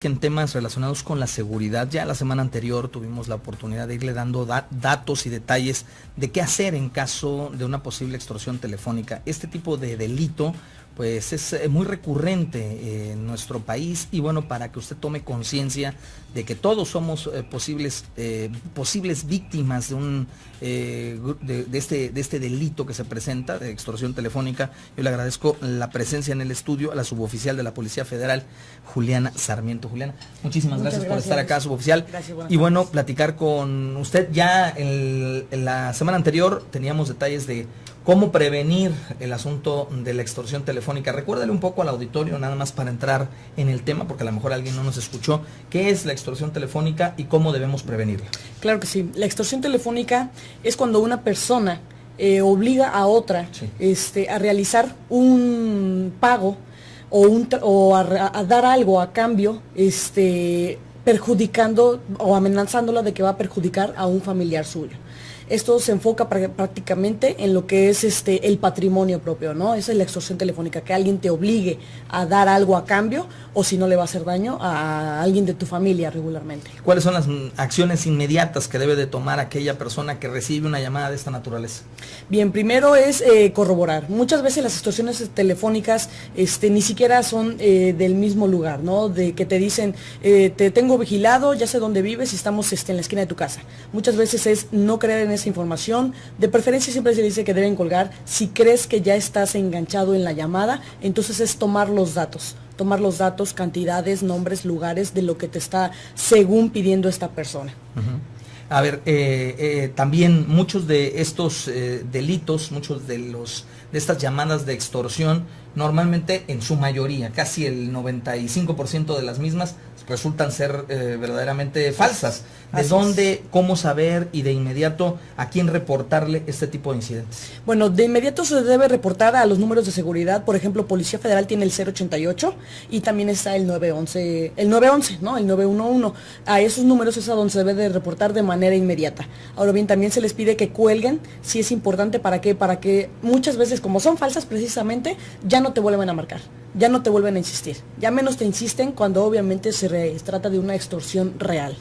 en temas relacionados con la seguridad. Ya la semana anterior tuvimos la oportunidad de irle dando datos y detalles de qué hacer en caso de una posible extorsión telefónica. Este tipo de delito pues es muy recurrente en nuestro país, y bueno, para que usted tome conciencia de que todos somos posibles víctimas de este delito que se presenta, de extorsión telefónica. Yo le agradezco la presencia en el estudio a la suboficial de la Policía Federal, Juliana Sarmiento. Juliana, muchísimas gracias por estar acá, suboficial. Gracias, y bueno, platicar con usted. Ya en la semana anterior teníamos detalles de cómo prevenir el asunto de la extorsión telefónica. Recuérdale un poco al auditorio, nada más para entrar en el tema, porque a lo mejor alguien no nos escuchó, qué es la extorsión telefónica y cómo debemos prevenirla. Claro que sí. La extorsión telefónica es cuando una persona obliga a otra a realizar un pago o a dar algo a cambio, perjudicando o amenazándola de que va a perjudicar a un familiar suyo. Esto se enfoca prácticamente en lo que es el patrimonio propio, ¿no? Esa es la extorsión telefónica, que alguien te obligue a dar algo a cambio, o si no, le va a hacer daño a alguien de tu familia regularmente. ¿Cuáles son las acciones inmediatas que debe de tomar aquella persona que recibe una llamada de esta naturaleza? Bien, primero es corroborar. Muchas veces las extorsiones telefónicas ni siquiera son del mismo lugar, ¿no? De que te dicen, te tengo vigilado, ya sé dónde vives y estamos en la esquina de tu casa. Muchas veces es no creer en esa información. De preferencia siempre se dice que deben colgar. Si crees que ya estás enganchado en la llamada, entonces es tomar los datos, cantidades, nombres, lugares de lo que te está según pidiendo esta persona. A ver, también muchos de estos delitos, muchos de estas llamadas de extorsión, normalmente en su mayoría, casi el 95% de las mismas resultan ser verdaderamente falsas. ¿De dónde, cómo saber y de inmediato a quién reportarle este tipo de incidentes? Bueno, de inmediato se debe reportar a los números de seguridad. Por ejemplo, Policía Federal tiene el 088 y también está el 911, ¿no? El 911. A esos números es a donde se debe de reportar de manera inmediata. Ahora bien, también se les pide que cuelguen, si es importante. ¿Para qué? Para que muchas veces, como son falsas precisamente, ya no te vuelven a marcar, ya no te vuelven a insistir, ya menos te insisten cuando obviamente se trata de una extorsión real.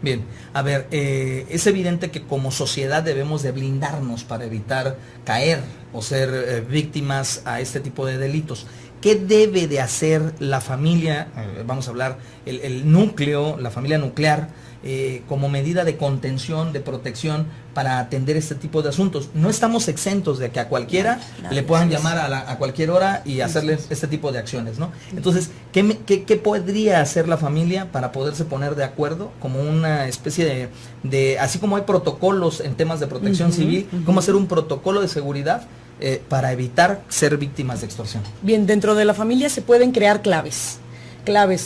Bien, a ver, es evidente que como sociedad debemos de blindarnos para evitar caer o ser víctimas a este tipo de delitos. ¿Qué debe de hacer la familia, vamos a hablar, el núcleo, la familia nuclear, como medida de contención, de protección para atender este tipo de asuntos? No estamos exentos de que a cualquiera le puedan llamar a cualquier hora y hacerle este tipo de acciones, ¿no? Entonces, ¿qué podría hacer la familia para poderse poner de acuerdo como una especie de así como hay protocolos en temas de protección civil, cómo hacer un protocolo de seguridad para evitar ser víctimas de extorsión? Bien, dentro de la familia se pueden crear claves,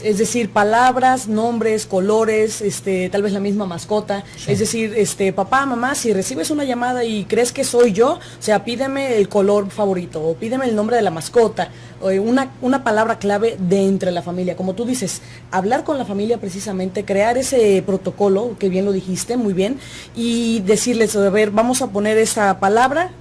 es decir, palabras, nombres, colores, tal vez la misma mascota. Sí. Es decir, papá, mamá, si recibes una llamada y crees que soy yo, o sea, pídeme el color favorito o pídeme el nombre de la mascota, o una palabra clave de entre la familia. Como tú dices, hablar con la familia precisamente, crear ese protocolo, que bien lo dijiste, muy bien, y decirles, a ver, vamos a poner esa palabra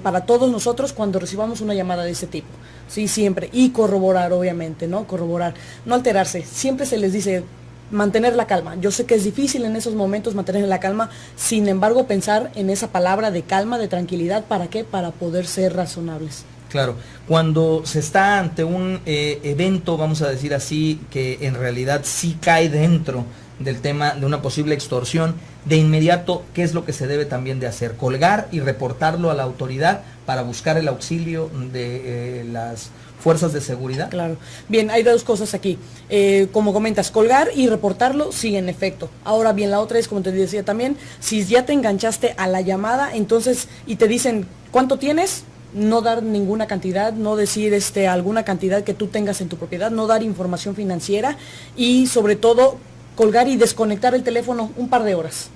para todos nosotros cuando recibamos una llamada de ese tipo. Sí, siempre. Y corroborar, obviamente, ¿no? Corroborar. No alterarse. Siempre se les dice mantener la calma. Yo sé que es difícil en esos momentos mantener la calma, sin embargo, pensar en esa palabra de calma, de tranquilidad. ¿Para qué? Para poder ser razonables. Claro. Cuando se está ante un evento, vamos a decir así, que en realidad sí cae dentro del tema de una posible extorsión, de inmediato, ¿qué es lo que se debe también de hacer? Colgar y reportarlo a la autoridad para buscar el auxilio de las fuerzas de seguridad. Claro. Bien, hay dos cosas aquí. Como comentas, colgar y reportarlo, sí, en efecto. Ahora bien, la otra es, como te decía también, si ya te enganchaste a la llamada, entonces, y te dicen, ¿cuánto tienes? No dar ninguna cantidad, no decir alguna cantidad que tú tengas en tu propiedad, no dar información financiera y sobre todo colgar y desconectar el teléfono un par de horas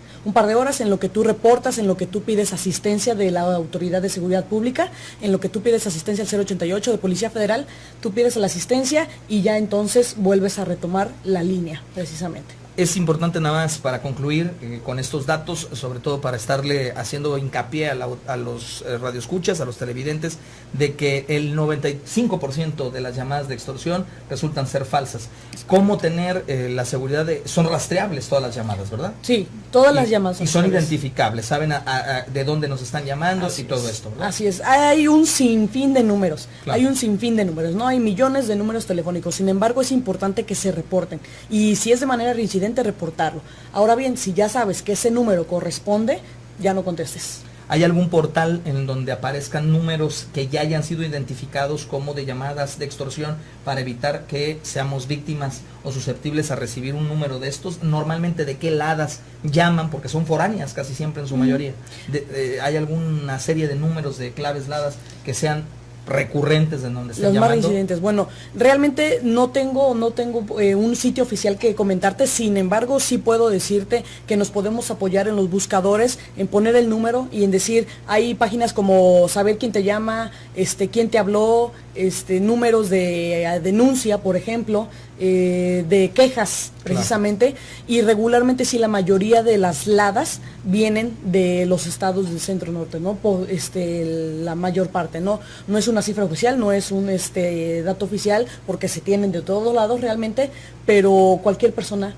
en lo que tú reportas, en lo que tú pides asistencia de la Autoridad de Seguridad Pública, en lo que tú pides asistencia al 088 de Policía Federal, tú pides la asistencia y ya entonces vuelves a retomar la línea, precisamente. Es importante nada más para concluir con estos datos, sobre todo para estarle haciendo hincapié a los radioescuchas, a los televidentes, de que el 95% de las llamadas de extorsión resultan ser falsas. ¿Cómo tener la seguridad de... Son rastreables todas las llamadas, ¿verdad? Sí, todas las llamadas. Y son identificables, saben de dónde nos están llamando y todo esto, ¿verdad? Así es, hay un sinfín de números, Claro. hay un sinfín de números, ¿no? Hay millones de números telefónicos, sin embargo es importante que se reporten y si es de manera reincidente, reportarlo. Ahora bien, si ya sabes que ese número corresponde, ya no contestes. ¿Hay algún portal en donde aparezcan números que ya hayan sido identificados como de llamadas de extorsión para evitar que seamos víctimas o susceptibles a recibir un número de estos? Normalmente, ¿de qué ladas llaman? Porque son foráneas casi siempre en su mayoría. ¿Hay alguna serie de números de claves ladas que sean recurrentes en donde estén Los llamando? más reincidentes. Bueno, realmente no tengo un sitio oficial que comentarte, sin embargo sí puedo decirte que nos podemos apoyar en los buscadores, en poner el número y en decir, hay páginas como saber quién te llama, quién te habló, números de denuncia, por ejemplo, de quejas precisamente, claro. Y regularmente sí la mayoría de las ladas vienen de los estados del centro norte, ¿no? La mayor parte, no es una cifra oficial, no es un dato oficial, porque se tienen de todos lados realmente, pero cualquier persona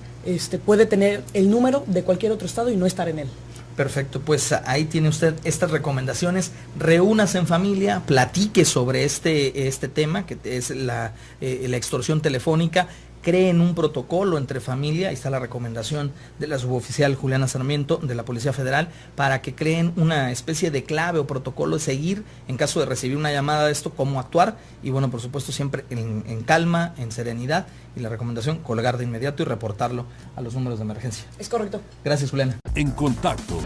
puede tener el número de cualquier otro estado y no estar en él. Perfecto, pues ahí tiene usted estas recomendaciones. Reúnase en familia, platique sobre este tema que es la extorsión telefónica. Creen un protocolo entre familia, ahí está la recomendación de la suboficial Juliana Sarmiento de la Policía Federal, para que creen una especie de clave o protocolo de seguir en caso de recibir una llamada de esto, cómo actuar, y bueno, por supuesto siempre en calma, en serenidad, y la recomendación, colgar de inmediato y reportarlo a los números de emergencia. Es correcto. Gracias, Juliana. En contacto